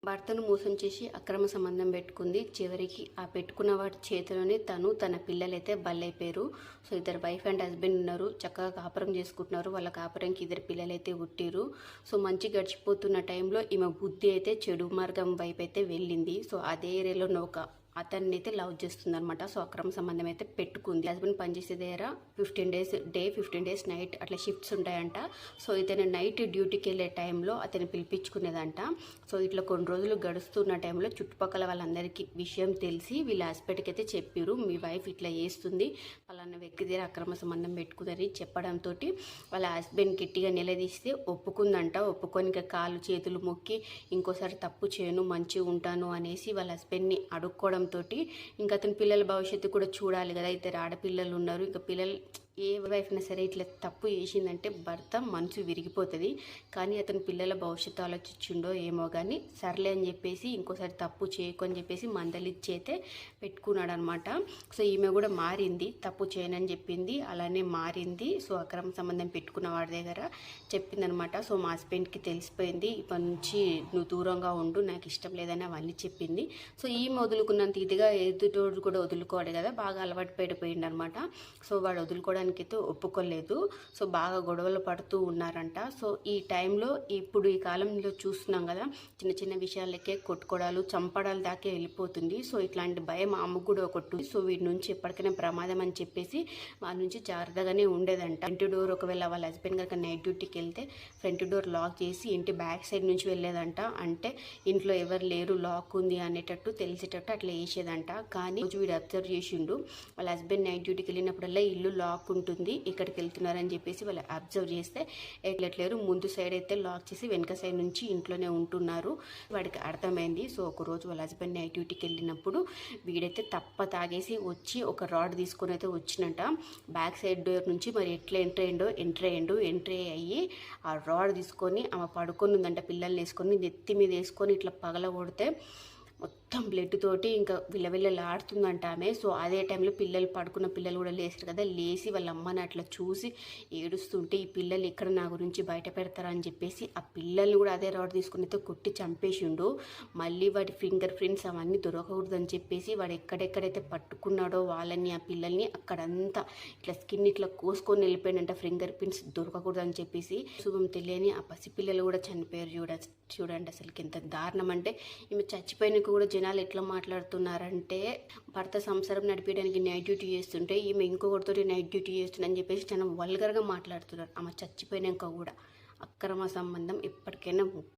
భర్తను మోసం చేసి అక్రమ సంబంధం పెట్టుకుంది. చివరికి ఆ పెట్టుకున్న వాడి చేతిలోనే తన పిల్లలైతే బలైపోయారు. సో ఇద్దరు వైఫ్ అండ్ హస్బెండ్ ఉన్నారు, చక్కగా కాపురం చేసుకుంటున్నారు. వాళ్ళ కాపురంకి ఇద్దరు పిల్లలైతే పుట్టిరు. సో మంచి గడిచిపోతున్న టైంలో ఈమె బుద్ధి అయితే చెడు మార్గం వైపు అయితే వెళ్ళింది. సో అదే ఏరియాలో ఒక అతన్ని అయితే లవ్ చేస్తుంది అనమాట. సో అక్రమ సంబంధం అయితే పెట్టుకుంది. హస్బెండ్ పనిచేసే దగ్గర 15 డేస్ డే 15 డేస్ నైట్ అట్లా షిఫ్ట్స్ ఉంటాయంట. సో ఇతను నైట్ డ్యూటీకి వెళ్ళే టైంలో అతను పిలిపించుకునేదంట. సో ఇట్లా కొన్ని రోజులు గడుస్తున్న టైంలో చుట్టుపక్కల వాళ్ళందరికీ విషయం తెలిసి వీళ్ళ హస్బెండ్కి అయితే చెప్పారు, మీ వైఫ్ ఇట్లా చేస్తుంది, పలానా వ్యక్తి దగ్గర అక్రమ సంబంధం పెట్టుకుందని చెప్పడంతో వాళ్ళ హస్బెండ్ గట్టిగా నిలదీస్తే ఒప్పుకుందంట. ఒప్పుకొని ఇంకా కాళ్ళు చేతులు మొక్కి ఇంకోసారి తప్పు చేయను, మంచిగా ఉంటాను అనేసి వాళ్ళ హస్బెండ్ని అడుక్కోవడం తోటి ఇంకా అతని పిల్లల భవిష్యత్తు కూడా చూడాలి కదా. ఇద్దరు ఆడపిల్లలు ఉన్నారు. ఇంకా పిల్లలు ఏ వైఫ్ అయినా సరే ఇట్లా తప్పు చేసిందంటే భర్త మనసు విరిగిపోతుంది. కానీ అతని పిల్లల భవిష్యత్తు ఆలోచించిండో ఏమో కానీ సర్లే అని చెప్పేసి ఇంకోసారి తప్పు చేయకు అని చెప్పేసి మందలిచ్చి అయితే పెట్టుకున్నాడు అనమాట. సో ఈమె కూడా మారింది, తప్పు చేయనని చెప్పింది, అలానే మారింది. సో అక్రమ సంబంధం పెట్టుకున్న వాడి దగ్గర చెప్పిందనమాట. సో మా హస్బెండ్కి తెలిసిపోయింది, ఇప్పటి నుంచి నువ్వు దూరంగా ఉండు, నాకు ఇష్టం లేదని అవన్నీ చెప్పింది. సో ఈమె వదులుకున్నంత ఇదిగా ఎదుటోడు కూడా వదులుకోవాలి కదా, బాగా అలవాటు పడిపోయింది అనమాట. సో వాడు వదులుకోవడానికి అయితే ఒప్పుకోలేదు. సో బాగా గొడవలు పడుతూ ఉన్నారంట. సో ఈ టైంలో ఇప్పుడు ఈ కాలంలో చూస్తున్నాం కదా, చిన్న చిన్న విషయాలకే కొట్టుకోవడాలు చంపడాలు దాకే వెళ్ళిపోతుంది. సో ఇట్లాంటి భయం అమ్మకు కూడా ఒకటి. సో వీటి నుంచి ఎప్పటికైనా ప్రమాదం అని చెప్పేసి వాళ్ళ నుంచి జాగ్రత్తగానే ఉండేదంట. ఫ్రంట్ డోర్ ఒకవేళ వాళ్ళ హస్బెండ్ కనుక నైట్ డ్యూటీకి వెళ్తే ఫ్రంట్ డోర్ లాక్ చేసి ఇంటి బ్యాక్ సైడ్ నుంచి వెళ్ళేదంట. అంటే ఇంట్లో ఎవరు లేరు, లాక్ ఉంది అనేటట్టు తెలిసేటట్టు అట్లా వేసేదంట. కానీ వీడు అబ్జర్వ్ చేసిండు, వాళ్ళ హస్బెండ్ నైట్ డ్యూటీకి వెళ్ళినప్పుడల్లా ఇల్లు లాక్ ఉంటుంది, ఇక్కడికి వెళ్తున్నారని చెప్పేసి వాళ్ళు అబ్జర్వ్ చేస్తే వెళ్ళట్లేరు. ముందు సైడ్ అయితే లాక్ చేసి వెనక సైడ్ నుంచి ఇంట్లోనే ఉంటున్నారు. వాడికి అర్థమైంది. సో ఒకరోజు వాళ్ళ హస్బెండ్ నైట్ డ్యూటీకి వెళ్ళినప్పుడు వీడైతే తప్ప తాగేసి వచ్చి ఒక రాడ్ తీసుకొని అయితే వచ్చినట్ట. బ్యాక్ సైడ్ డోర్ నుంచి మరి ఎట్లా ఎంట్రీ అయ్యి ఆ రాడ్ తీసుకొని ఆమె పడుకొని ఉందంట, పిల్లల్ని వేసుకొని నెత్తి మీద వేసుకొని ఇట్లా పగల కొడితే మొత్తం బ్లడ్ తోటి ఇంకా విలవిల్లలాడుతుందంట ఆమె. సో అదే టైంలో పడుకున్న పిల్లలు కూడా లేస్తారు కదా, లేచి వాళ్ళ అమ్మని అట్లా చూసి ఏడుస్తుంటే ఈ పిల్లలు ఎక్కడ నా గురించి బయట పెడతారని చెప్పేసి ఆ పిల్లల్ని కూడా అదే రాడ్ తీసుకుని అయితే కొట్టి చంపేసిండు. మళ్ళీ వాడి ఫింగర్ ప్రింట్స్ అవన్నీ దొరకకూడదని చెప్పేసి వాడు ఎక్కడెక్కడైతే పట్టుకున్నాడో వాళ్ళని ఆ పిల్లల్ని అక్కడంతా ఇట్లా స్కిన్ ఇట్లా కోసుకొని వెళ్ళిపోయినంట, ఫింగర్ ప్రింట్స్ దొరకకూడదని చెప్పేసి. శుభం తెలియని ఆ పసిపిల్లలు కూడా చనిపోయారు. చూడండి అసలుకి ఎంత దారుణం అంటే. ఈమె చచ్చిపోయిన కూడా జనాలు ఎట్లా మాట్లాడుతున్నారంటే, భర్త సంసారం నడిపేయడానికి నైట్ డ్యూటీ చేస్తుంటే ఈమె ఇంకొకరితో నైట్ డ్యూటీ చేస్తుందని చెప్పేసి చాలా వల్గర్గా మాట్లాడుతున్నారు. ఆమె చచ్చిపోయినాక కూడా అక్రమ సంబంధం ఎప్పటికైనా